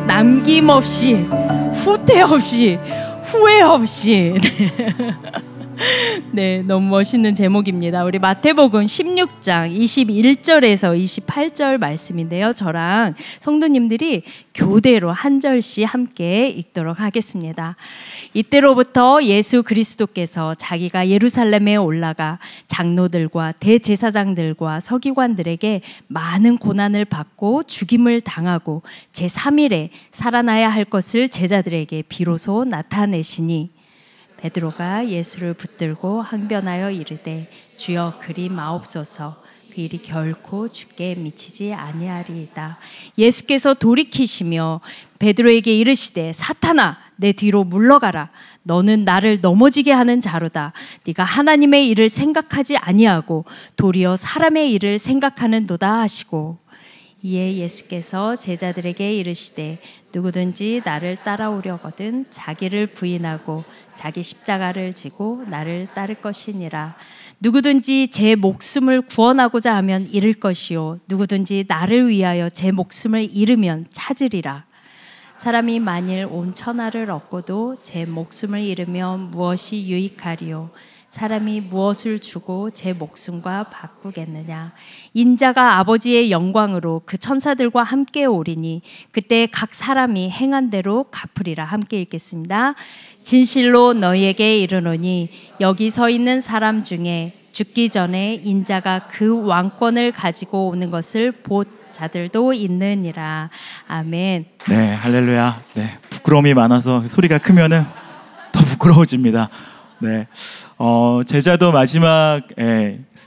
남김없이, 후퇴 없이, 후회 없이. 네, 너무 멋있는 제목입니다. 우리 마태복음 16장 21절에서 28절 말씀인데요. 저랑 성도님들이 교대로 한 절씩 함께 읽도록 하겠습니다. 이때로부터 예수 그리스도께서 자기가 예루살렘에 올라가 장로들과 대제사장들과 서기관들에게 많은 고난을 받고 죽임을 당하고 제3일에 살아나야 할 것을 제자들에게 비로소 나타내시니 베드로가 예수를 붙들고 항변하여 이르되 주여 그리 마옵소서. 그 일이 결코 주께 미치지 아니하리이다. 예수께서 돌이키시며 베드로에게 이르시되 사탄아 내 뒤로 물러가라. 너는 나를 넘어지게 하는 자로다. 네가 하나님의 일을 생각하지 아니하고 도리어 사람의 일을 생각하는도다 하시고, 이에 예수께서 제자들에게 이르시되 누구든지 나를 따라오려거든 자기를 부인하고 자기 십자가를 지고 나를 따를 것이니라. 누구든지 제 목숨을 구원하고자 하면 잃을 것이요 누구든지 나를 위하여 제 목숨을 잃으면 찾으리라. 사람이 만일 온 천하를 얻고도 제 목숨을 잃으면 무엇이 유익하리요? 사람이 무엇을 주고 제 목숨과 바꾸겠느냐? 인자가 아버지의 영광으로 그 천사들과 함께 오리니 그때 각 사람이 행한 대로 갚으리라. 함께 읽겠습니다. 진실로 너희에게 이르노니 여기 서 있는 사람 중에 죽기 전에 인자가 그 왕권을 가지고 오는 것을 본 자들도 있느니라. 아멘. 네, 할렐루야. 네, 부끄러움이 많아서 소리가 크면은 더 부끄러워집니다. 네, 제자도 마지막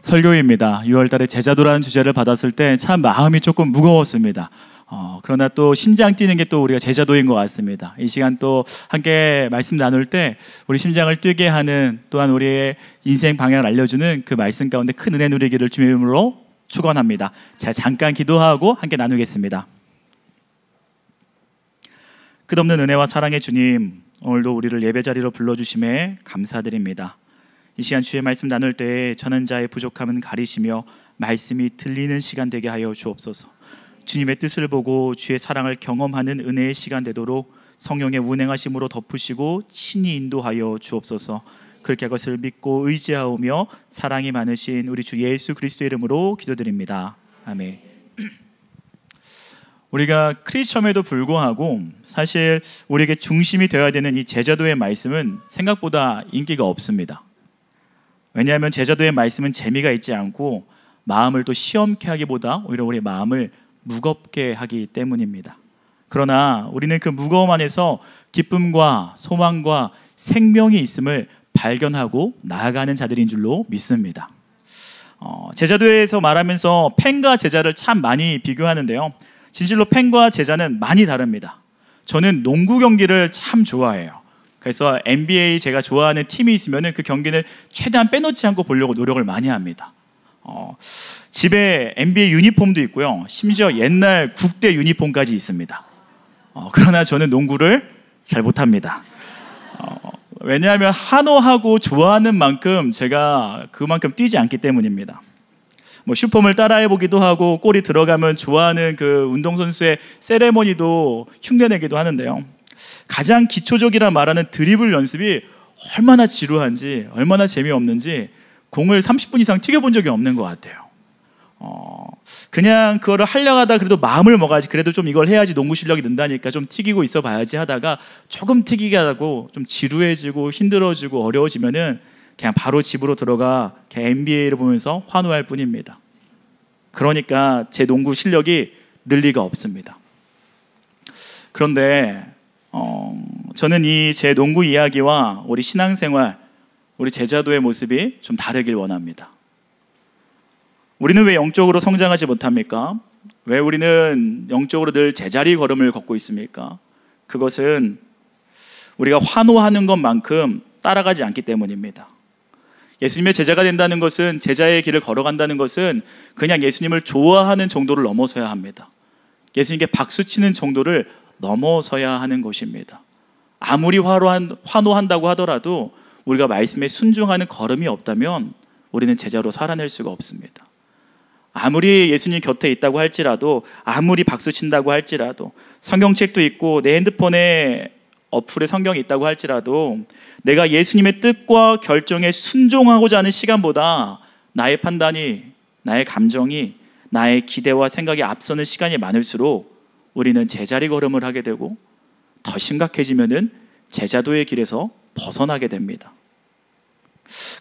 설교입니다. 6월달에 제자도라는 주제를 받았을 때 참 마음이 조금 무거웠습니다. 그러나 또 심장 뛰는 게 또 우리가 제자도인 것 같습니다. 이 시간 또 함께 말씀 나눌 때 우리 심장을 뛰게 하는, 또한 우리의 인생 방향을 알려주는 그 말씀 가운데 큰 은혜 누리기를 주님의 이름으로 축원합니다. 자, 잠깐 기도하고 함께 나누겠습니다. 끝없는 은혜와 사랑의 주님, 오늘도 우리를 예배자리로 불러주심에 감사드립니다. 이 시간 주의 말씀 나눌 때 저는 자의 부족함은 가리시며 말씀이 들리는 시간 되게 하여 주옵소서. 주님의 뜻을 보고 주의 사랑을 경험하는 은혜의 시간 되도록 성령의 운행하심으로 덮으시고 친히 인도하여 주옵소서. 그렇게 그것을 믿고 의지하오며 사랑이 많으신 우리 주 예수 그리스도의 이름으로 기도드립니다. 아멘. 우리가 크리스천에도 불구하고 사실 우리에게 중심이 되어야 되는 이 제자도의 말씀은 생각보다 인기가 없습니다. 왜냐하면 제자도의 말씀은 재미가 있지 않고 마음을 또 시험케 하기보다 오히려 우리의 마음을 무겁게 하기 때문입니다. 그러나 우리는 그 무거움 안에서 기쁨과 소망과 생명이 있음을 발견하고 나아가는 자들인 줄로 믿습니다. 제자도에서 말하면서 팬과 제자를 참 많이 비교하는데요, 진실로 팬과 제자는 많이 다릅니다. 저는 농구 경기를 참 좋아해요. 그래서 NBA 제가 좋아하는 팀이 있으면 그 경기는 최대한 빼놓지 않고 보려고 노력을 많이 합니다. 집에 NBA 유니폼도 있고요, 심지어 옛날 국대 유니폼까지 있습니다. 그러나 저는 농구를 잘 못합니다. 왜냐하면 한호하고 좋아하는 만큼 제가 그만큼 뛰지 않기 때문입니다. 슈퍼볼 따라해보기도 하고 골이 들어가면 좋아하는 그 운동선수의 세레머니도 흉내내기도 하는데요, 가장 기초적이라 말하는 드리블 연습이 얼마나 지루한지, 얼마나 재미없는지 공을 30분 이상 튀겨본 적이 없는 것 같아요. 그냥 그거를 하려고 하다 그래도 마음을 먹어야지, 그래도 좀 이걸 해야지 농구 실력이 는다니까 좀 튀기고 있어 봐야지 하다가 조금 튀기게 하고 좀 지루해지고 힘들어지고 어려워지면은 그냥 바로 집으로 들어가 NBA를 보면서 환호할 뿐입니다. 그러니까 제 농구 실력이 늘 리가 없습니다. 그런데 저는 이 제 농구 이야기와 우리 신앙생활, 우리 제자도의 모습이 좀 다르길 원합니다. 우리는 왜 영적으로 성장하지 못합니까? 왜 우리는 영적으로 늘 제자리 걸음을 걷고 있습니까? 그것은 우리가 환호하는 것만큼 따라가지 않기 때문입니다. 예수님의 제자가 된다는 것은, 제자의 길을 걸어간다는 것은 그냥 예수님을 좋아하는 정도를 넘어서야 합니다. 예수님께 박수치는 정도를 넘어서야 하는 것입니다. 아무리 환호한다고 하더라도 우리가 말씀에 순종하는 걸음이 없다면 우리는 제자로 살아낼 수가 없습니다. 아무리 예수님 곁에 있다고 할지라도, 아무리 박수친다고 할지라도, 성경책도 있고 내 핸드폰에 어플에 성경이 있다고 할지라도, 내가 예수님의 뜻과 결정에 순종하고자 하는 시간보다 나의 판단이, 나의 감정이, 나의 기대와 생각이 앞서는 시간이 많을수록 우리는 제자리 걸음을 하게 되고, 더 심각해지면은 제자도의 길에서 벗어나게 됩니다.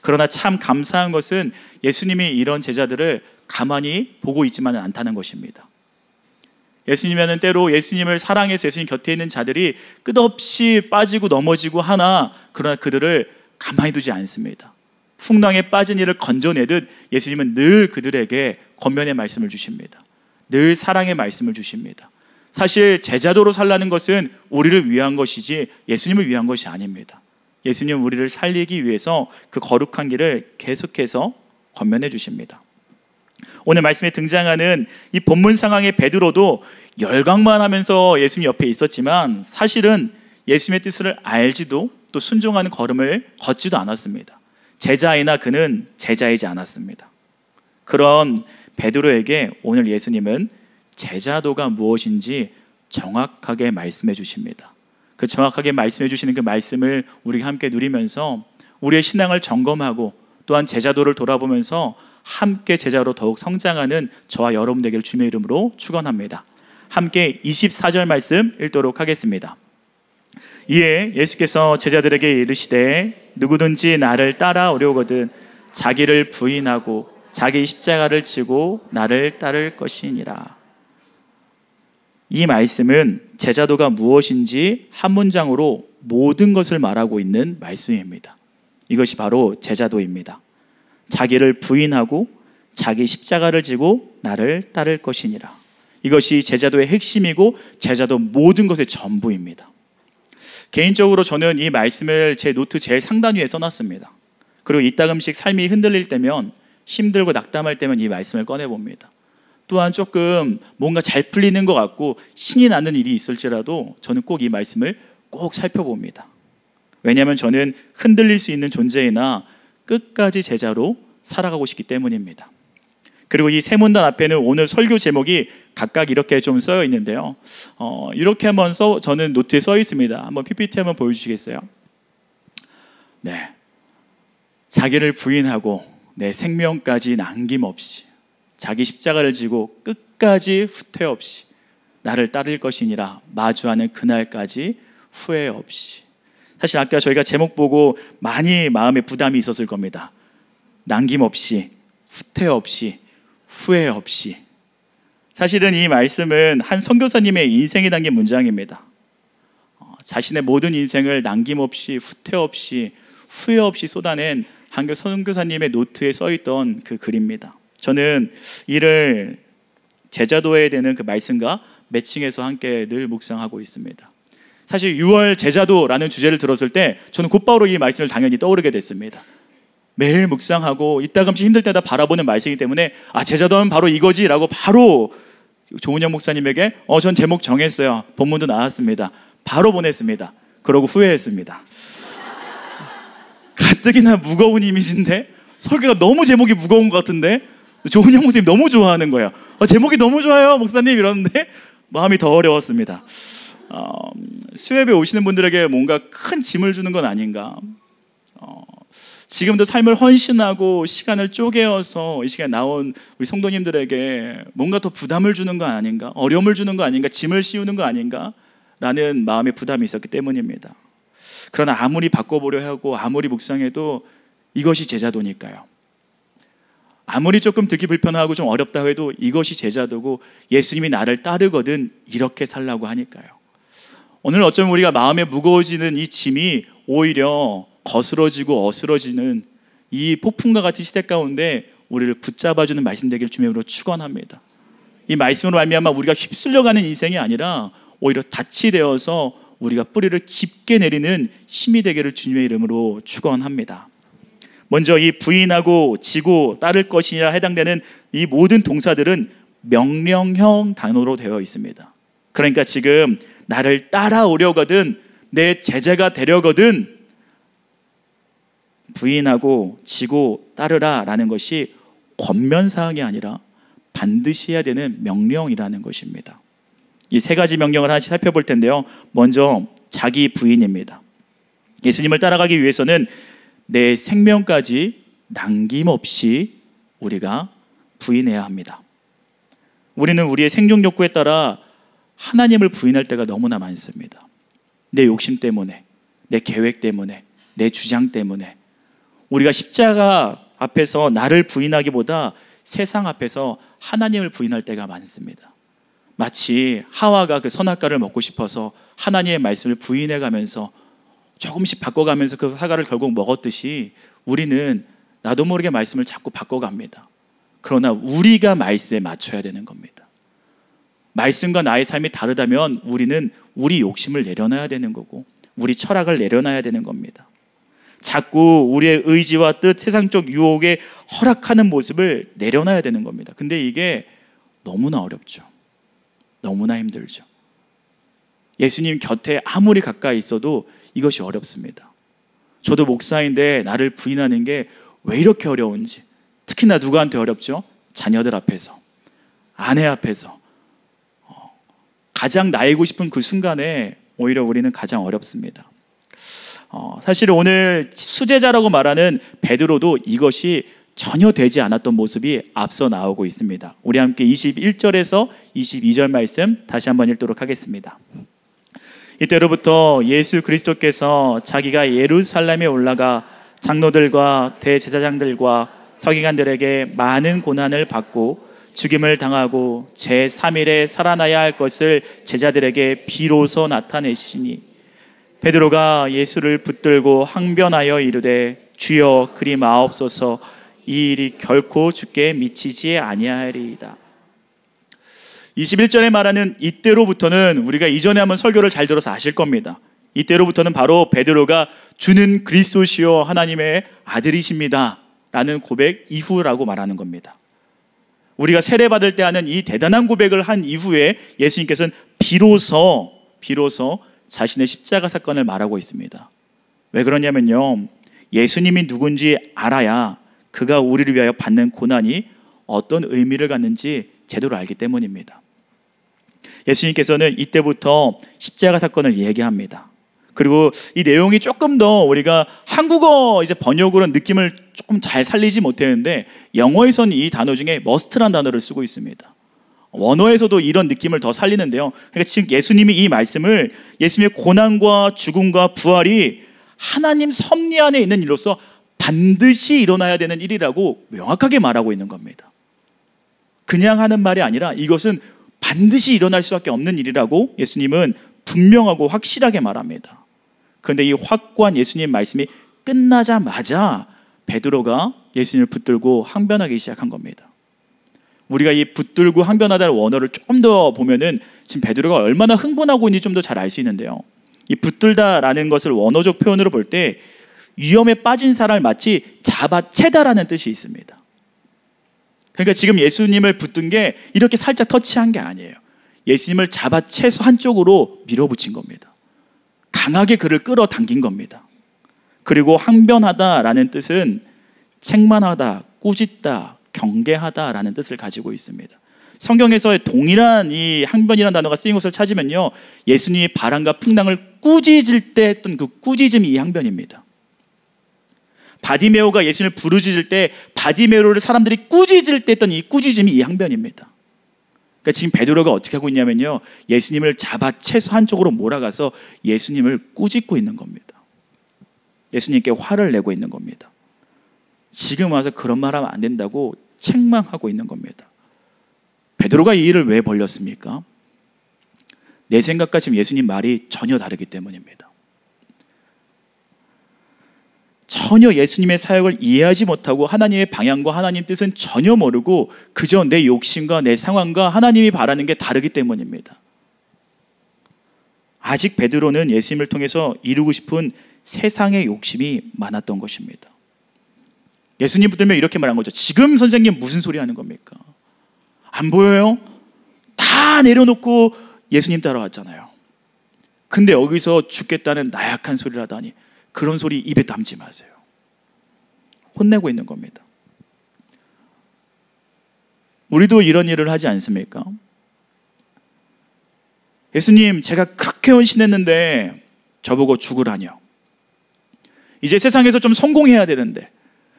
그러나 참 감사한 것은 예수님이 이런 제자들을 가만히 보고 있지만은 않다는 것입니다. 예수님은 때로 예수님을 사랑해서 예수님 곁에 있는 자들이 끝없이 빠지고 넘어지고 하나, 그러나 그들을 가만히 두지 않습니다. 풍랑에 빠진 이를 건져내듯 예수님은 늘 그들에게 권면의 말씀을 주십니다. 늘 사랑의 말씀을 주십니다. 사실 제자도로 살라는 것은 우리를 위한 것이지 예수님을 위한 것이 아닙니다. 예수님은 우리를 살리기 위해서 그 거룩한 길을 계속해서 권면해 주십니다. 오늘 말씀에 등장하는 이 본문 상황의 베드로도 열광만 하면서 예수님 옆에 있었지만 사실은 예수님의 뜻을 알지도 또 순종하는 걸음을 걷지도 않았습니다. 제자이나 그는 제자이지 않았습니다. 그런 베드로에게 오늘 예수님은 제자도가 무엇인지 정확하게 말씀해 주십니다. 그 정확하게 말씀해 주시는 그 말씀을 우리가 함께 누리면서 우리의 신앙을 점검하고 또한 제자도를 돌아보면서 함께 제자로 더욱 성장하는 저와 여러분 되기를 주님의 이름으로 축원합니다. 함께 24절 말씀 읽도록 하겠습니다. 이에 예수께서 제자들에게 이르시되 누구든지 나를 따라오려거든 자기를 부인하고 자기 십자가를 지고 나를 따를 것이니라. 이 말씀은 제자도가 무엇인지 한 문장으로 모든 것을 말하고 있는 말씀입니다. 이것이 바로 제자도입니다. 자기를 부인하고 자기 십자가를 지고 나를 따를 것이니라. 이것이 제자도의 핵심이고 제자도 모든 것의 전부입니다. 개인적으로 저는 이 말씀을 제 노트 제일 상단 위에 써놨습니다. 그리고 이따금씩 삶이 흔들릴 때면, 힘들고 낙담할 때면 이 말씀을 꺼내봅니다. 또한 조금 뭔가 잘 풀리는 것 같고 신이 나는 일이 있을지라도 저는 꼭 이 말씀을 꼭 살펴봅니다. 왜냐하면 저는 흔들릴 수 있는 존재이나 끝까지 제자로 살아가고 싶기 때문입니다. 그리고 이 세 문단 앞에는 오늘 설교 제목이 각각 이렇게 좀 써여 있는데요. 이렇게 한번 저는 노트에 써 있습니다. 한번 PPT 한번 보여주시겠어요? 네, 자기를 부인하고 내 생명까지 남김없이 자기 십자가를 지고 끝까지 후퇴 없이 나를 따를 것이니라. 마주하는 그날까지 후회 없이. 사실 아까 저희가 제목 보고 많이 마음에 부담이 있었을 겁니다. 남김없이, 후퇴 없이, 후회 없이. 사실은 이 말씀은 한 선교사님의 인생이 담긴 문장입니다. 자신의 모든 인생을 남김없이, 후퇴 없이, 후회 없이 쏟아낸 한 선교사님의 노트에 써있던 그 글입니다. 저는 이를 제자도에 대는 그 말씀과 매칭해서 함께 늘 묵상하고 있습니다. 사실 6월 제자도라는 주제를 들었을 때 저는 곧바로 이 말씀을 당연히 떠오르게 됐습니다. 매일 묵상하고 이따금씩 힘들 때다 바라보는 말씀이기 때문에 제자도는 바로 이거지 라고 바로 조은영 목사님에게 전 제목 정했어요. 본문도 나왔습니다. 바로 보냈습니다. 그러고 후회했습니다. 가뜩이나 무거운 이미지인데 설교가 너무 제목이 무거운 것 같은데 조은영 목사님 너무 좋아하는 거예요. 제목이 너무 좋아요 목사님 이러는데 마음이 더 어려웠습니다. 수협에 오시는 분들에게 뭔가 큰 짐을 주는 건 아닌가. 지금도 삶을 헌신하고 시간을 쪼개어서 이 시간에 나온 우리 성도님들에게 뭔가 더 부담을 주는 거 아닌가, 어려움을 주는 거 아닌가, 짐을 씌우는 거 아닌가 라는 마음의 부담이 있었기 때문입니다. 그러나 아무리 바꿔보려 하고 아무리 묵상해도 이것이 제자도니까요. 아무리 조금 듣기 불편하고 좀 어렵다 해도 이것이 제자도고 예수님이 나를 따르거든 이렇게 살라고 하니까요. 오늘 어쩌면 우리가 마음에 무거워지는 이 짐이 오히려 거스러지고 어스러지는 이 폭풍과 같은 시대 가운데 우리를 붙잡아주는 말씀 되기를 주님으로 축원합니다. 이 말씀으로 말미암아 우리가 휩쓸려가는 인생이 아니라 오히려 닻이 되어서 우리가 뿌리를 깊게 내리는 힘이 되기를 주님의 이름으로 축원합니다. 먼저 이 부인하고 지고 따를 것이니라 해당되는 이 모든 동사들은 명령형 단어로 되어 있습니다. 그러니까 지금 나를 따라오려거든, 내 제자가 되려거든 부인하고 지고 따르라 라는 것이 권면사항이 아니라 반드시 해야 되는 명령이라는 것입니다. 이 세 가지 명령을 하나씩 살펴볼 텐데요. 먼저 자기 부인입니다. 예수님을 따라가기 위해서는 내 생명까지 남김없이 우리가 부인해야 합니다. 우리는 우리의 생존 욕구에 따라 하나님을 부인할 때가 너무나 많습니다. 내 욕심 때문에, 내 계획 때문에, 내 주장 때문에 우리가 십자가 앞에서 나를 부인하기보다 세상 앞에서 하나님을 부인할 때가 많습니다. 마치 하와가 그 선악과를 먹고 싶어서 하나님의 말씀을 부인해가면서 조금씩 바꿔가면서 그 사과를 결국 먹었듯이 우리는 나도 모르게 말씀을 자꾸 바꿔갑니다. 그러나 우리가 말씀에 맞춰야 되는 겁니다. 말씀과 나의 삶이 다르다면 우리는 우리 욕심을 내려놔야 되는 거고 우리 철학을 내려놔야 되는 겁니다. 자꾸 우리의 의지와 뜻, 세상적 유혹에 허락하는 모습을 내려놔야 되는 겁니다. 근데 이게 너무나 어렵죠. 너무나 힘들죠. 예수님 곁에 아무리 가까이 있어도 이것이 어렵습니다. 저도 목사인데 나를 부인하는 게 왜 이렇게 어려운지, 특히나 누구한테 어렵죠? 자녀들 앞에서, 아내 앞에서 가장 나이고 싶은 그 순간에 오히려 우리는 가장 어렵습니다. 사실 오늘 수제자라고 말하는 베드로도 이것이 전혀 되지 않았던 모습이 앞서 나오고 있습니다. 우리 함께 21절에서 22절 말씀 다시 한번 읽도록 하겠습니다. 이때로부터 예수 그리스도께서 자기가 예루살렘에 올라가 장로들과 대제사장들과 서기관들에게 많은 고난을 받고 죽임을 당하고 제3일에 살아나야 할 것을 제자들에게 비로소 나타내시니 베드로가 예수를 붙들고 항변하여 이르되 주여 그리 마옵소서 이 일이 결코 주께 미치지 아니하리이다. 21절에 말하는 이때로부터는 우리가 이전에 한번 설교를 잘 들어서 아실 겁니다. 이때로부터는 바로 베드로가 주는 그리스도시요 하나님의 아들이십니다 라는 고백 이후라고 말하는 겁니다. 우리가 세례받을 때 하는 이 대단한 고백을 한 이후에 예수님께서는 비로소 자신의 십자가 사건을 말하고 있습니다. 왜 그러냐면요, 예수님이 누군지 알아야 그가 우리를 위하여 받는 고난이 어떤 의미를 갖는지 제대로 알기 때문입니다. 예수님께서는 이때부터 십자가 사건을 얘기합니다. 그리고 이 내용이 조금 더 우리가 한국어 이제 번역으로 느낌을 조금 잘 살리지 못했는데 영어에서는 이 단어 중에 must란 단어를 쓰고 있습니다. 원어에서도 이런 느낌을 더 살리는데요. 그러니까 지금 예수님이 이 말씀을 예수님의 고난과 죽음과 부활이 하나님 섭리 안에 있는 일로서 반드시 일어나야 되는 일이라고 명확하게 말하고 있는 겁니다. 그냥 하는 말이 아니라 이것은 반드시 일어날 수밖에 없는 일이라고 예수님은 분명하고 확실하게 말합니다. 그런데 이 확고한 예수님 말씀이 끝나자마자 베드로가 예수님을 붙들고 항변하기 시작한 겁니다. 우리가 이 붙들고 항변하다는 원어를 조금 더 보면은 지금 베드로가 얼마나 흥분하고 있는지 좀 더 잘 알 수 있는데요. 이 붙들다라는 것을 원어적 표현으로 볼 때 위험에 빠진 사람을 마치 잡아채다라는 뜻이 있습니다. 그러니까 지금 예수님을 붙든 게 이렇게 살짝 터치한 게 아니에요. 예수님을 잡아채서 한쪽으로 밀어붙인 겁니다. 강하게 그를 끌어당긴 겁니다. 그리고 항변하다라는 뜻은 책망하다, 꾸짖다, 경계하다라는 뜻을 가지고 있습니다. 성경에서의 동일한 이 항변이라는 단어가 쓰인 것을 찾으면요, 예수님이 바람과 풍랑을 꾸짖을 때 했던 그 꾸짖음이 이 항변입니다. 바디메오가 예수님을 부르짖을 때 바디메오를 사람들이 꾸짖을 때 했던 이 꾸짖음이 이 항변입니다. 그러니까 지금 베드로가 어떻게 하고 있냐면요, 예수님을 잡아채서 한쪽으로 몰아가서 예수님을 꾸짖고 있는 겁니다. 예수님께 화를 내고 있는 겁니다. 지금 와서 그런 말 하면 안 된다고 책망하고 있는 겁니다. 베드로가 이 일을 왜 벌렸습니까? 내 생각과 지금 예수님 말이 전혀 다르기 때문입니다. 전혀 예수님의 사역을 이해하지 못하고 하나님의 방향과 하나님 뜻은 전혀 모르고 그저 내 욕심과 내 상황과 하나님이 바라는 게 다르기 때문입니다. 아직 베드로는 예수님을 통해서 이루고 싶은 세상의 욕심이 많았던 것입니다. 예수님 붙들면 이렇게 말한 거죠. 지금 선생님 무슨 소리 하는 겁니까? 안 보여요? 다 내려놓고 예수님 따라왔잖아요. 근데 여기서 죽겠다는 나약한 소리를 하다니, 그런 소리 입에 담지 마세요. 혼내고 있는 겁니다. 우리도 이런 일을 하지 않습니까? 예수님, 제가 그렇게 헌신했는데 저보고 죽으라뇨. 이제 세상에서 좀 성공해야 되는데,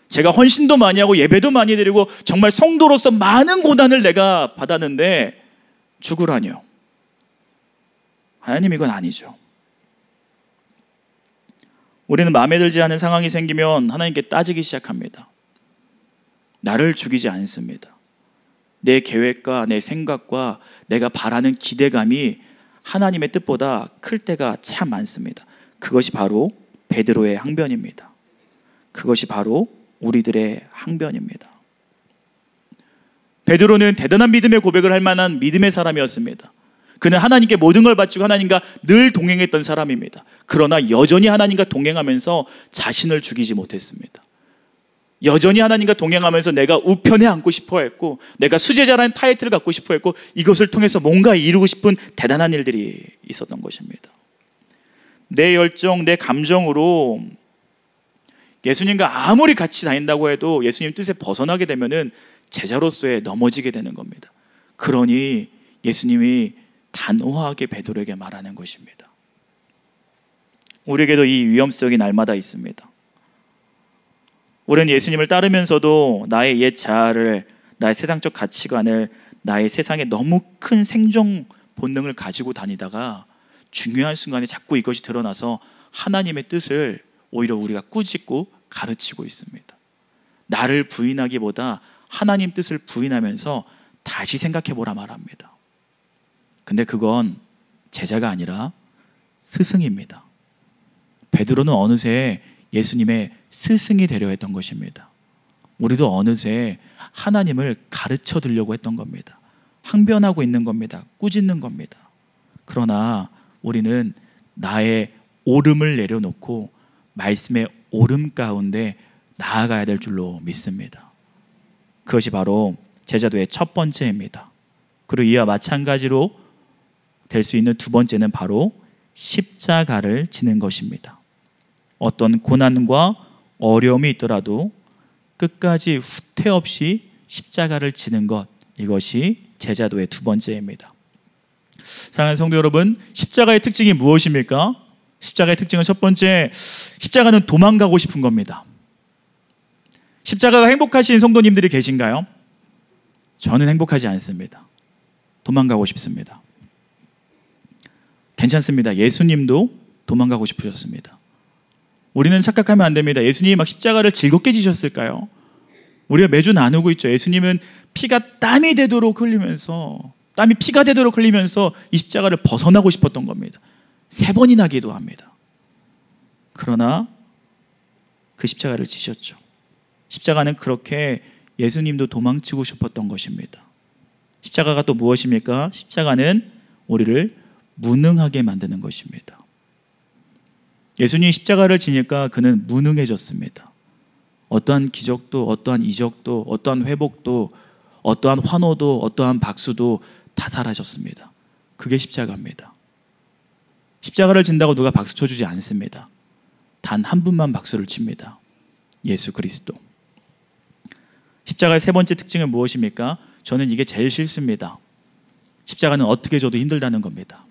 제가 헌신도 많이 하고 예배도 많이 드리고 정말 성도로서 많은 고난을 내가 받았는데 죽으라뇨. 하나님, 이건 아니죠. 우리는 마음에 들지 않은 상황이 생기면 하나님께 따지기 시작합니다. 나를 죽이지 않습니다. 내 계획과 내 생각과 내가 바라는 기대감이 하나님의 뜻보다 클 때가 참 많습니다. 그것이 바로 베드로의 항변입니다. 그것이 바로 우리들의 항변입니다. 베드로는 대단한 믿음의 고백을 할 만한 믿음의 사람이었습니다. 그는 하나님께 모든 걸 바치고 하나님과 늘 동행했던 사람입니다. 그러나 여전히 하나님과 동행하면서 자신을 죽이지 못했습니다. 여전히 하나님과 동행하면서 내가 우편에 앉고 싶어 했고, 내가 수제자라는 타이틀을 갖고 싶어 했고, 이것을 통해서 뭔가 이루고 싶은 대단한 일들이 있었던 것입니다. 내 열정, 내 감정으로 예수님과 아무리 같이 다닌다고 해도 예수님 뜻에 벗어나게 되면은 제자로서의 넘어지게 되는 겁니다. 그러니 예수님이 단호하게 베드로에게 말하는 것입니다. 우리에게도 이 위험성이 날마다 있습니다. 우리는 예수님을 따르면서도 나의 옛 자아를, 나의 세상적 가치관을, 나의 세상에 너무 큰 생존 본능을 가지고 다니다가 중요한 순간에 자꾸 이것이 드러나서 하나님의 뜻을 오히려 우리가 꾸짖고 가르치고 있습니다. 나를 부인하기보다 하나님 뜻을 부인하면서 다시 생각해보라 말합니다. 근데 그건 제자가 아니라 스승입니다. 베드로는 어느새 예수님의 스승이 되려 했던 것입니다. 우리도 어느새 하나님을 가르쳐 드리려고 했던 겁니다. 항변하고 있는 겁니다. 꾸짖는 겁니다. 그러나 우리는 나의 옳음을 내려놓고 말씀의 옳음 가운데 나아가야 될 줄로 믿습니다. 그것이 바로 제자도의 첫 번째입니다. 그리고 이와 마찬가지로 될 수 있는 두 번째는 바로 십자가를 지는 것입니다. 어떤 고난과 어려움이 있더라도 끝까지 후퇴 없이 십자가를 지는 것, 이것이 제자도의 두 번째입니다. 사랑하는 성도 여러분, 십자가의 특징이 무엇입니까? 십자가의 특징은 첫 번째, 십자가는 도망가고 싶은 겁니다. 십자가가 행복하신 성도님들이 계신가요? 저는 행복하지 않습니다. 도망가고 싶습니다. 괜찮습니다. 예수님도 도망가고 싶으셨습니다. 우리는 착각하면 안 됩니다. 예수님이 막 십자가를 즐겁게 지셨을까요? 우리가 매주 나누고 있죠. 예수님은 피가 땀이 되도록 흘리면서, 땀이 피가 되도록 흘리면서 이 십자가를 벗어나고 싶었던 겁니다. 3번이나 기도합니다. 그러나 그 십자가를 지셨죠. 십자가는 그렇게 예수님도 도망치고 싶었던 것입니다. 십자가가 또 무엇입니까? 십자가는 우리를 무능하게 만드는 것입니다. 예수님이 십자가를 지니까 그는 무능해졌습니다. 어떠한 기적도, 어떠한 이적도, 어떠한 회복도, 어떠한 환호도, 어떠한 박수도 다 사라졌습니다. 그게 십자가입니다. 십자가를 진다고 누가 박수 쳐주지 않습니다. 단 한 분만 박수를 칩니다. 예수 그리스도. 십자가의 세 번째 특징은 무엇입니까? 저는 이게 제일 싫습니다. 십자가는 어떻게 줘도 힘들다는 겁니다.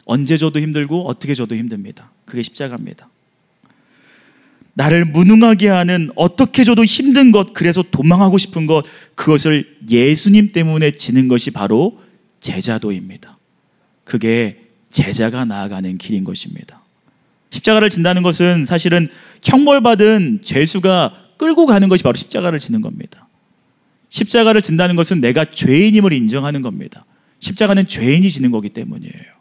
언제 줘도 힘들고 어떻게 줘도 힘듭니다. 그게 십자가입니다. 나를 무능하게 하는, 어떻게 줘도 힘든 것, 그래서 도망하고 싶은 것, 그것을 예수님 때문에 지는 것이 바로 제자도입니다. 그게 제자가 나아가는 길인 것입니다. 십자가를 진다는 것은 사실은 형벌받은 죄수가 끌고 가는 것이 바로 십자가를 지는 겁니다. 십자가를 진다는 것은 내가 죄인임을 인정하는 겁니다. 십자가는 죄인이 지는 거기 때문이에요.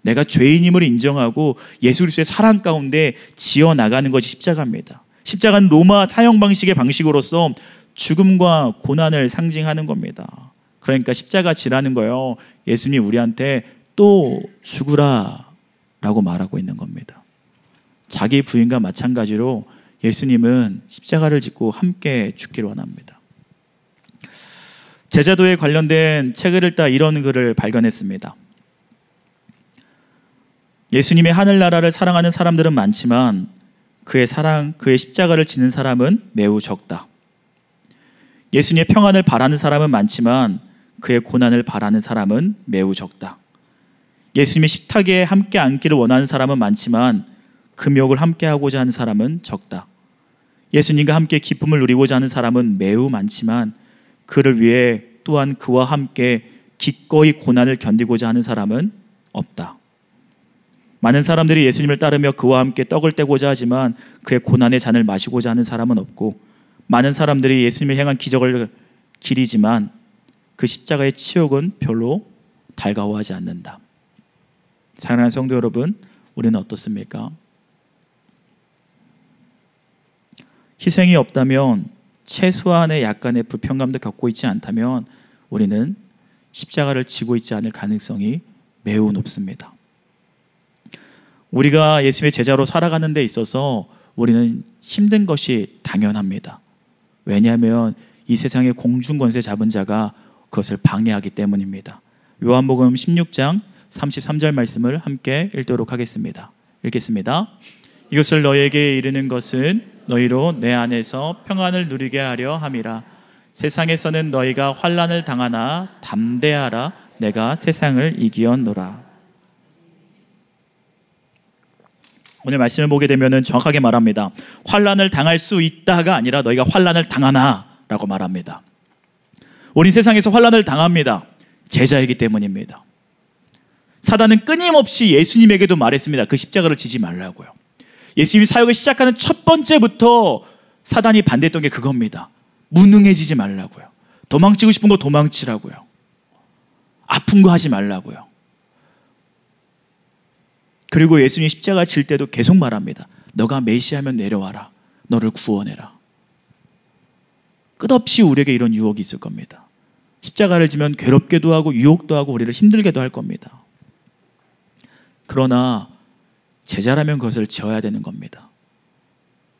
내가 죄인임을 인정하고 예수 그리스도의 사랑 가운데 지어나가는 것이 십자가입니다. 십자가는 로마 사형 방식의 방식으로서 죽음과 고난을 상징하는 겁니다. 그러니까 십자가 지라는 거요, 예수님이 우리한테 또 죽으라 라고 말하고 있는 겁니다. 자기 부인과 마찬가지로 예수님은 십자가를 짓고 함께 죽기를 원합니다. 제자도에 관련된 책을 읽다 이런 글을 발견했습니다. 예수님의 하늘나라를 사랑하는 사람들은 많지만 그의 사랑, 그의 십자가를 지는 사람은 매우 적다. 예수님의 평안을 바라는 사람은 많지만 그의 고난을 바라는 사람은 매우 적다. 예수님의 십타기에 함께 앉기를 원하는 사람은 많지만 금욕을 함께 하고자 하는 사람은 적다. 예수님과 함께 기쁨을 누리고자 하는 사람은 매우 많지만 그를 위해 또한 그와 함께 기꺼이 고난을 견디고자 하는 사람은 없다. 많은 사람들이 예수님을 따르며 그와 함께 떡을 떼고자 하지만 그의 고난의 잔을 마시고자 하는 사람은 없고, 많은 사람들이 예수님을 향한 기적을 기리지만 그 십자가의 치욕은 별로 달가워하지 않는다. 사랑하는 성도 여러분, 우리는 어떻습니까? 희생이 없다면, 최소한의 약간의 불편감도 겪고 있지 않다면 우리는 십자가를 지고 있지 않을 가능성이 매우 높습니다. 우리가 예수님의 제자로 살아가는 데 있어서 우리는 힘든 것이 당연합니다. 왜냐하면 이 세상의 공중권세 잡은 자가 그것을 방해하기 때문입니다. 요한복음 16장 33절 말씀을 함께 읽도록 하겠습니다. 읽겠습니다. 이것을 너희에게 이르는 것은 너희로 내 안에서 평안을 누리게 하려 함이라. 세상에서는 너희가 환난을 당하나 담대하라. 내가 세상을 이기었노라. 오늘 말씀을 보게 되면 정확하게 말합니다. 환난을 당할 수 있다가 아니라 너희가 환난을 당하나 라고 말합니다. 우린 세상에서 환난을 당합니다. 제자이기 때문입니다. 사단은 끊임없이 예수님에게도 말했습니다. 그 십자가를 지지 말라고요. 예수님이 사역을 시작하는 첫 번째부터 사단이 반대했던 게 그겁니다. 무능해지지 말라고요. 도망치고 싶은 거 도망치라고요. 아픈 거 하지 말라고요. 그리고 예수님이 십자가 질 때도 계속 말합니다. 너가 메시아면 내려와라. 너를 구원해라. 끝없이 우리에게 이런 유혹이 있을 겁니다. 십자가를 지면 괴롭게도 하고 유혹도 하고 우리를 힘들게도 할 겁니다. 그러나 제자라면 그것을 지어야 되는 겁니다.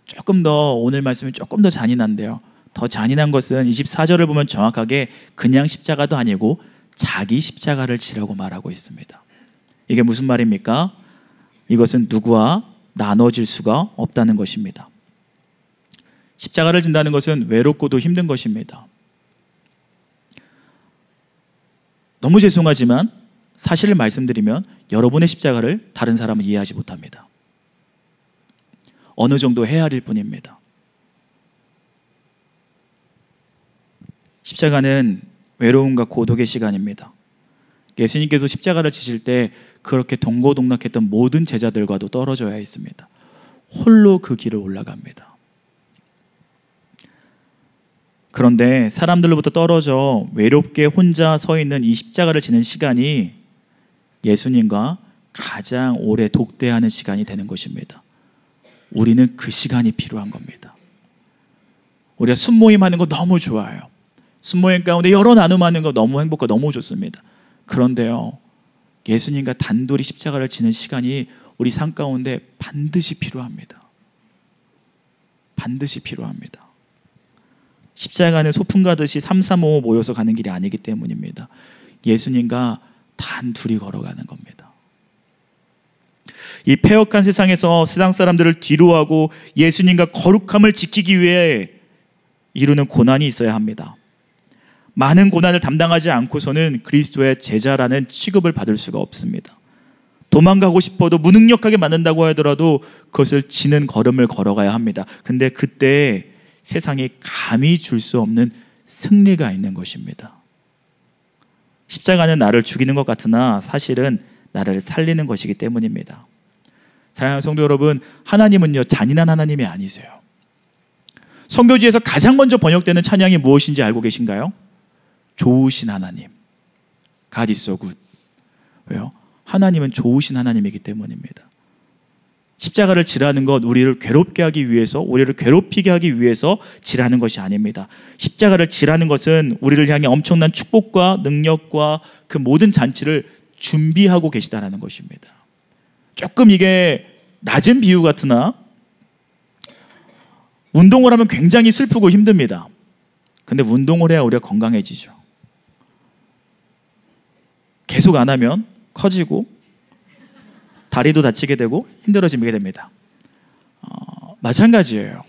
조금 더 오늘 말씀이 조금 더 잔인한데요. 더 잔인한 것은 24절을 보면 정확하게 그냥 십자가도 아니고 자기 십자가를 지라고 말하고 있습니다. 이게 무슨 말입니까? 이것은 누구와 나눠질 수가 없다는 것입니다. 십자가를 진다는 것은 외롭고도 힘든 것입니다. 너무 죄송하지만 사실을 말씀드리면 여러분의 십자가를 다른 사람은 이해하지 못합니다. 어느 정도 헤아릴 뿐입니다. 십자가는 외로움과 고독의 시간입니다. 예수님께서 십자가를 지실 때 그렇게 동고동락했던 모든 제자들과도 떨어져야 했습니다. 홀로 그 길을 올라갑니다. 그런데 사람들로부터 떨어져 외롭게 혼자 서 있는 이 십자가를 지는 시간이 예수님과 가장 오래 독대하는 시간이 되는 것입니다. 우리는 그 시간이 필요한 겁니다. 우리가 순모임 하는 거 너무 좋아요. 순모임 가운데 여러 나눔하는 거 너무 행복하고 너무 좋습니다. 그런데요, 예수님과 단둘이 십자가를 지는 시간이 우리 삶 가운데 반드시 필요합니다. 반드시 필요합니다. 십자가는 소풍 가듯이 3, 4, 5 모여서 가는 길이 아니기 때문입니다. 예수님과 단둘이 걸어가는 겁니다. 이 패역한 세상에서 세상 사람들을 뒤로하고 예수님과 거룩함을 지키기 위해 이루는 고난이 있어야 합니다. 많은 고난을 담당하지 않고서는 그리스도의 제자라는 취급을 받을 수가 없습니다. 도망가고 싶어도 무능력하게 만든다고 하더라도 그것을 지는 걸음을 걸어가야 합니다. 근데 그때 세상이 감히 줄 수 없는 승리가 있는 것입니다. 십자가는 나를 죽이는 것 같으나 사실은 나를 살리는 것이기 때문입니다. 사랑하는 성도 여러분, 하나님은요 잔인한 하나님이 아니세요. 성교지에서 가장 먼저 번역되는 찬양이 무엇인지 알고 계신가요? 좋으신 하나님. God is so good. 왜요? 하나님은 좋으신 하나님이기 때문입니다. 십자가를 지라는 것, 우리를 괴롭게 하기 위해서, 우리를 괴롭히게 하기 위해서 지라는 것이 아닙니다. 십자가를 지라는 것은 우리를 향해 엄청난 축복과 능력과 그 모든 잔치를 준비하고 계시다는 것입니다. 조금 이게 낮은 비유 같으나 운동을 하면 굉장히 슬프고 힘듭니다. 근데 운동을 해야 우리가 건강해지죠. 계속 안 하면 커지고 다리도 다치게 되고 힘들어지게 됩니다. 마찬가지예요.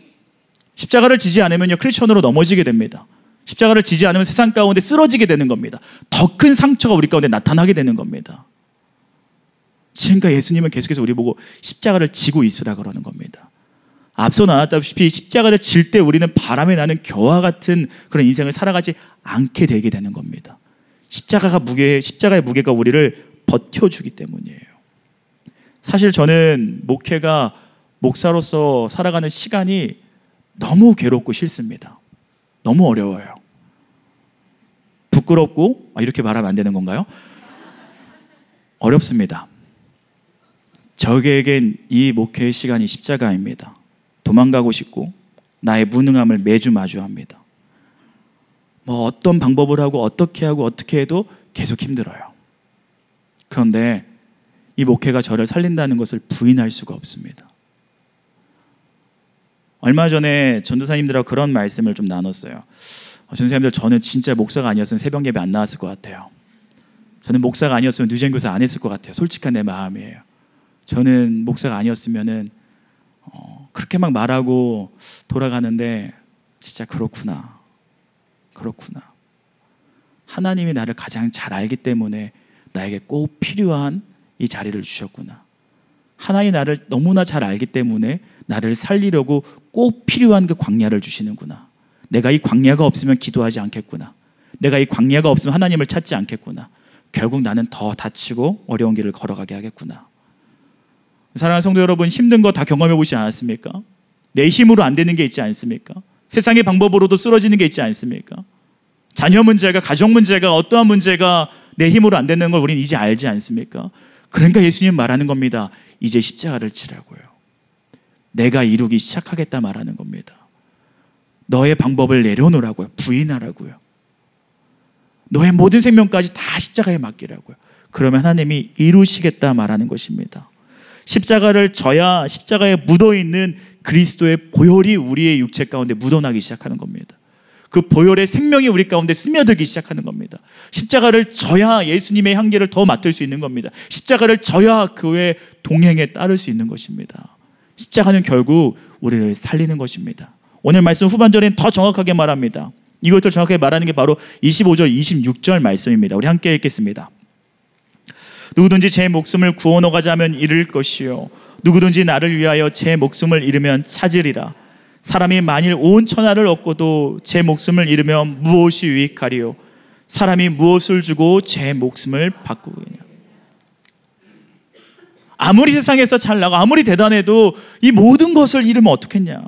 십자가를 지지 않으면요, 크리스천으로 넘어지게 됩니다. 십자가를 지지 않으면 세상 가운데 쓰러지게 되는 겁니다. 더 큰 상처가 우리 가운데 나타나게 되는 겁니다. 지금까지 예수님은 계속해서 우리 보고 십자가를 지고 있으라 그러는 겁니다. 앞서 나왔다시피 십자가를 질 때 우리는 바람에 나는 겨와 같은 그런 인생을 살아가지 않게 되게 되는 겁니다. 십자가의 무게가 우리를 버텨주기 때문이에요. 사실 저는 목회가 목사로서 살아가는 시간이 너무 괴롭고 싫습니다. 너무 어려워요. 부끄럽고, 이렇게 말하면 안 되는 건가요? 어렵습니다. 저에겐 이 목회의 시간이 십자가입니다. 도망가고 싶고 나의 무능함을 매주 마주합니다. 어떤 방법을 하고 어떻게 해도 계속 힘들어요. 그런데 이 목회가 저를 살린다는 것을 부인할 수가 없습니다. 얼마 전에 전도사님들하고 그런 말씀을 좀 나눴어요. 전도사님들, 저는 진짜 목사가 아니었으면 새벽 예배 안 나왔을 것 같아요. 저는 목사가 아니었으면 뉴젠 교사 안 했을 것 같아요. 솔직한 내 마음이에요. 저는 목사가 아니었으면은 그렇게 막 말하고 돌아가는데 진짜 그렇구나. 하나님이 나를 가장 잘 알기 때문에 나에게 꼭 필요한 이 자리를 주셨구나. 하나님이 나를 너무나 잘 알기 때문에 나를 살리려고 꼭 필요한 그 광야를 주시는구나. 내가 이 광야가 없으면 기도하지 않겠구나. 내가 이 광야가 없으면 하나님을 찾지 않겠구나. 결국 나는 더 다치고 어려운 길을 걸어가게 하겠구나. 사랑하는 성도 여러분, 힘든 거 다 경험해 보시지 않았습니까? 내 힘으로 안 되는 게 있지 않습니까? 세상의 방법으로도 쓰러지는 게 있지 않습니까? 자녀 문제가, 가족 문제가, 어떠한 문제가 내 힘으로 안 되는 걸 우리는 이제 알지 않습니까? 그러니까 예수님 말하는 겁니다. 이제 십자가를 치라고요. 내가 이루기 시작하겠다 말하는 겁니다. 너의 방법을 내려놓으라고요. 부인하라고요. 너의 모든 생명까지 다 십자가에 맡기라고요. 그러면 하나님이 이루시겠다 말하는 것입니다. 십자가를 져야 십자가에 묻어있는 그리스도의 보혈이 우리의 육체 가운데 묻어나기 시작하는 겁니다. 그 보혈의 생명이 우리 가운데 스며들기 시작하는 겁니다. 십자가를 져야 예수님의 향기를 더 맡을 수 있는 겁니다. 십자가를 져야 그의 동행에 따를 수 있는 것입니다. 십자가는 결국 우리를 살리는 것입니다. 오늘 말씀 후반절엔 더 정확하게 말합니다. 이것을 정확하게 말하는 게 바로 25절, 26절 말씀입니다. 우리 함께 읽겠습니다. 누구든지 제 목숨을 구원하고자 하면 잃을 것이요 누구든지 나를 위하여 제 목숨을 잃으면 찾으리라. 사람이 만일 온 천하를 얻고도 제 목숨을 잃으면 무엇이 유익하리요? 사람이 무엇을 주고 제 목숨을 바꾸느냐? 아무리 세상에서 잘나고 아무리 대단해도 이 모든 것을 잃으면 어떻겠냐?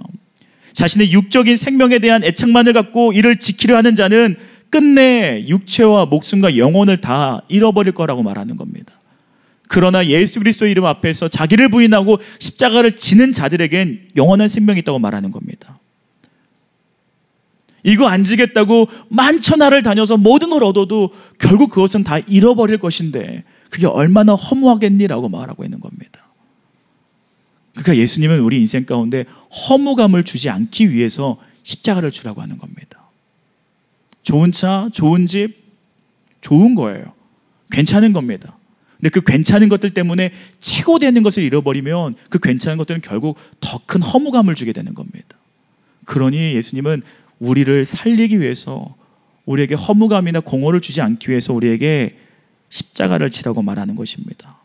자신의 육적인 생명에 대한 애착만을 갖고 이를 지키려 하는 자는 끝내 육체와 목숨과 영혼을 다 잃어버릴 거라고 말하는 겁니다. 그러나 예수 그리스도의 이름 앞에서 자기를 부인하고 십자가를 지는 자들에겐 영원한 생명이 있다고 말하는 겁니다. 이거 안 지겠다고 만천하를 다녀서 모든 걸 얻어도 결국 그것은 다 잃어버릴 것인데 그게 얼마나 허무하겠니라고 말하고 있는 겁니다. 그러니까 예수님은 우리 인생 가운데 허무감을 주지 않기 위해서 십자가를 주라고 하는 겁니다. 좋은 차, 좋은 집, 좋은 거예요. 괜찮은 겁니다. 근데 그 괜찮은 것들 때문에 최고 되는 것을 잃어버리면 그 괜찮은 것들은 결국 더 큰 허무감을 주게 되는 겁니다. 그러니 예수님은 우리를 살리기 위해서 우리에게 허무감이나 공허를 주지 않기 위해서 우리에게 십자가를 치라고 말하는 것입니다.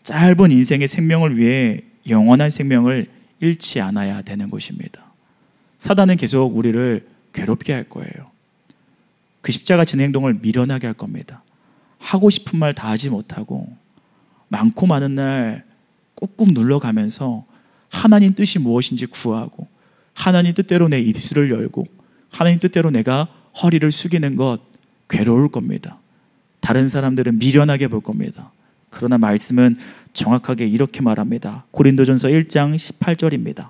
짧은 인생의 생명을 위해 영원한 생명을 잃지 않아야 되는 것입니다. 사단은 계속 우리를 괴롭게 할 거예요. 그 십자가 지는 행동을 미련하게 할 겁니다. 하고 싶은 말 다 하지 못하고 많고 많은 날 꾹꾹 눌러가면서 하나님 뜻이 무엇인지 구하고 하나님 뜻대로 내 입술을 열고 하나님 뜻대로 내가 허리를 숙이는 것 괴로울 겁니다. 다른 사람들은 미련하게 볼 겁니다. 그러나 말씀은 정확하게 이렇게 말합니다. 고린도전서 1장 18절입니다.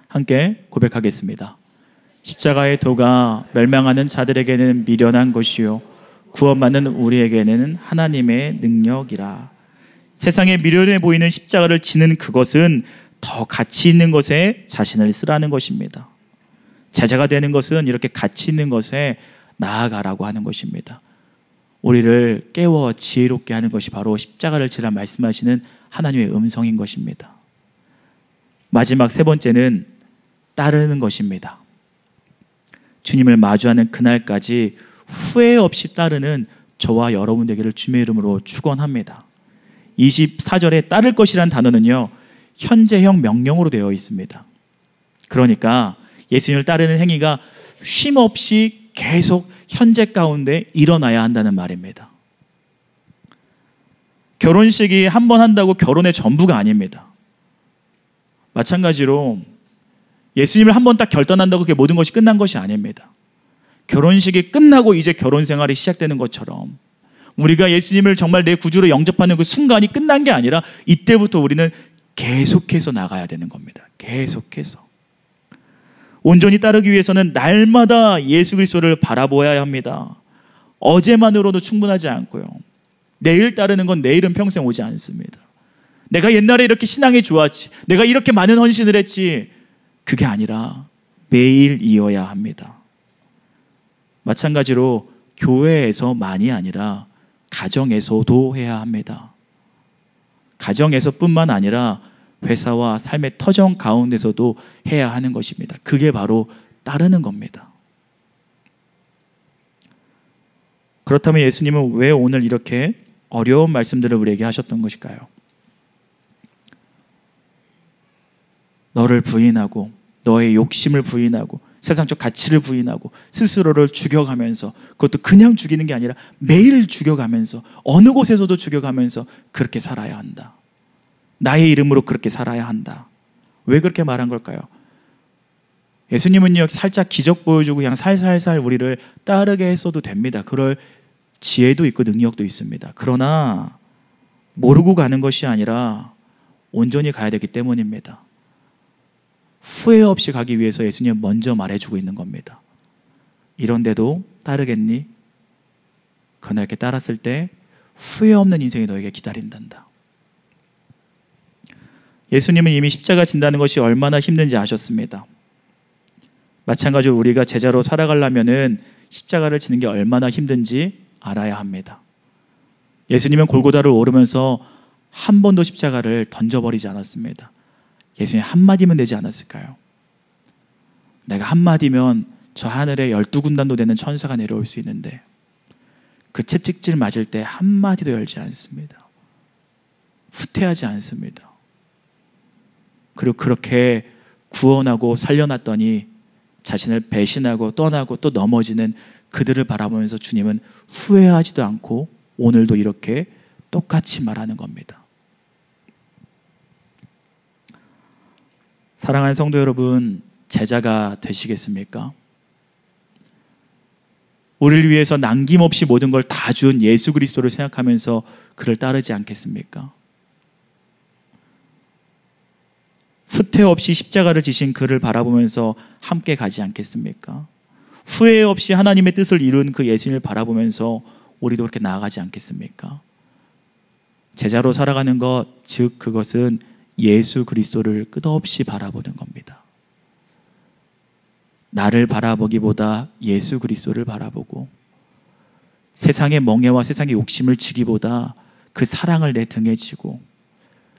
함께 고백하겠습니다. 십자가의 도가 멸망하는 자들에게는 미련한 것이요 구원받는 우리에게는 하나님의 능력이라. 세상에 미련해 보이는 십자가를 지는 그것은 더 가치 있는 것에 자신을 쓰라는 것입니다. 제자가 되는 것은 이렇게 가치 있는 것에 나아가라고 하는 것입니다. 우리를 깨워 지혜롭게 하는 것이 바로 십자가를 지라 말씀하시는 하나님의 음성인 것입니다. 마지막 세 번째는 따르는 것입니다. 주님을 마주하는 그날까지 후회 없이 따르는 저와 여러분 되기를 주님의 이름으로 축원합니다. 24절에 따를 것이란 단어는요, 현재형 명령으로 되어 있습니다. 그러니까 예수님을 따르는 행위가 쉼 없이 계속 현재 가운데 일어나야 한다는 말입니다. 결혼식이 한 번 한다고 결혼의 전부가 아닙니다. 마찬가지로 예수님을 한 번 딱 결단한다고 그게 모든 것이 끝난 것이 아닙니다. 결혼식이 끝나고 이제 결혼 생활이 시작되는 것처럼 우리가 예수님을 정말 내 구주로 영접하는 그 순간이 끝난 게 아니라 이때부터 우리는 계속해서 나가야 되는 겁니다. 계속해서. 온전히 따르기 위해서는 날마다 예수 그리스도를 바라보아야 합니다. 어제만으로도 충분하지 않고요. 내일 따르는 건 내일은 평생 오지 않습니다. 내가 옛날에 이렇게 신앙이 좋았지, 내가 이렇게 많은 헌신을 했지, 그게 아니라 매일 이어야 합니다. 마찬가지로 교회에서만이 아니라 가정에서도 해야 합니다. 가정에서뿐만 아니라 회사와 삶의 터전 가운데서도 해야 하는 것입니다. 그게 바로 따르는 겁니다. 그렇다면 예수님은 왜 오늘 이렇게 어려운 말씀들을 우리에게 하셨던 것일까요? 너를 부인하고 너의 욕심을 부인하고 세상적 가치를 부인하고 스스로를 죽여가면서, 그것도 그냥 죽이는 게 아니라 매일 죽여가면서, 어느 곳에서도 죽여가면서 그렇게 살아야 한다. 나의 이름으로 그렇게 살아야 한다. 왜 그렇게 말한 걸까요? 예수님은요, 살짝 기적 보여주고 그냥 살살살 우리를 따르게 했어도 됩니다. 그럴 지혜도 있고 능력도 있습니다. 그러나 모르고 가는 것이 아니라 온전히 가야 되기 때문입니다. 후회 없이 가기 위해서 예수님은 먼저 말해주고 있는 겁니다. 이런데도 따르겠니? 그러나 이렇게 따랐을 때 후회 없는 인생이 너에게 기다린단다. 예수님은 이미 십자가 진다는 것이 얼마나 힘든지 아셨습니다. 마찬가지로 우리가 제자로 살아가려면 십자가를 지는 게 얼마나 힘든지 알아야 합니다. 예수님은 골고다를 오르면서 한 번도 십자가를 던져버리지 않았습니다. 예수님 한마디면 되지 않았을까요? 내가 한마디면 저 하늘에 12군단도 되는 천사가 내려올 수 있는데 그 채찍질 맞을 때 한마디도 열지 않습니다. 후퇴하지 않습니다. 그리고 그렇게 구원하고 살려놨더니 자신을 배신하고 떠나고 또 넘어지는 그들을 바라보면서 주님은 후회하지도 않고 오늘도 이렇게 똑같이 말하는 겁니다. 사랑하는 성도 여러분, 제자가 되시겠습니까? 우리를 위해서 남김없이 모든 걸 다 준 예수 그리스도를 생각하면서 그를 따르지 않겠습니까? 후퇴 없이 십자가를 지신 그를 바라보면서 함께 가지 않겠습니까? 후회 없이 하나님의 뜻을 이룬 그 예수님을 바라보면서 우리도 그렇게 나아가지 않겠습니까? 제자로 살아가는 것, 즉 그것은 예수 그리스도를 끝없이 바라보는 겁니다. 나를 바라보기보다 예수 그리스도를 바라보고 세상의 멍해와 세상의 욕심을 지기보다 그 사랑을 내 등에 지고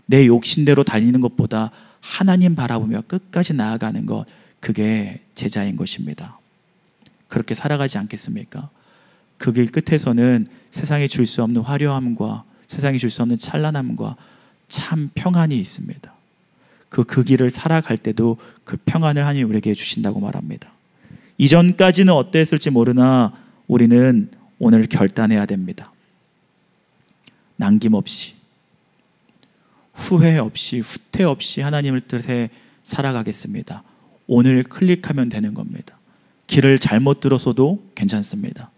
내 욕심대로 다니는 것보다 하나님 바라보며 끝까지 나아가는 것, 그게 제자인 것입니다. 그렇게 살아가지 않겠습니까? 그 길 끝에서는 세상이 줄 수 없는 화려함과 세상이 줄 수 없는 찬란함과 참 평안이 있습니다. 그 길을 살아갈 때도 그 평안을 하나님 우리에게 주신다고 말합니다. 이전까지는 어땠을지 모르나 우리는 오늘 결단해야 됩니다. 남김없이, 후회 없이, 후퇴 없이 하나님의 뜻에 살아가겠습니다. 오늘 클릭하면 되는 겁니다. 길을 잘못 들어서도 괜찮습니다.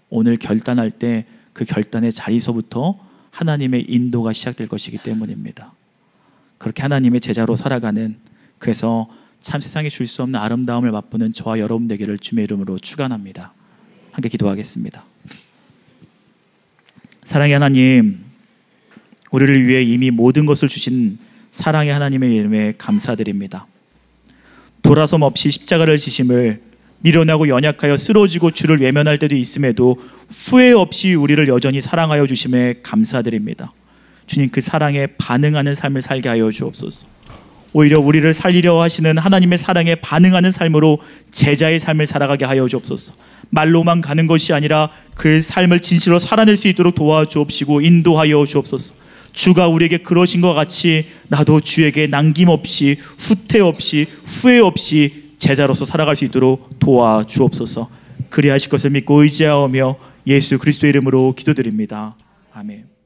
오늘 결단할 때 그 결단의 자리서부터 하나님의 인도가 시작될 것이기 때문입니다. 그렇게 하나님의 제자로 살아가는, 그래서 참 세상이 줄 수 없는 아름다움을 맛보는 저와 여러분 되기를 주님의 이름으로 축원합니다. 함께 기도하겠습니다. 사랑의 하나님, 우리를 위해 이미 모든 것을 주신 사랑의 하나님의 이름에 감사드립니다. 돌아섬 없이 십자가를 지심을 미련하고 연약하여 쓰러지고 주를 외면할 때도 있음에도 후회 없이 우리를 여전히 사랑하여 주심에 감사드립니다. 주님, 그 사랑에 반응하는 삶을 살게 하여 주옵소서. 오히려 우리를 살리려 하시는 하나님의 사랑에 반응하는 삶으로 제자의 삶을 살아가게 하여 주옵소서. 말로만 가는 것이 아니라 그 삶을 진실로 살아낼 수 있도록 도와주옵시고 인도하여 주옵소서. 주가 우리에게 그러신 것 같이 나도 주에게 남김없이 후퇴 없이 후회 없이 제자로서 살아갈 수 있도록 도와주옵소서. 그리하실 것을 믿고 의지하오며 예수 그리스도의 이름으로 기도드립니다. 아멘.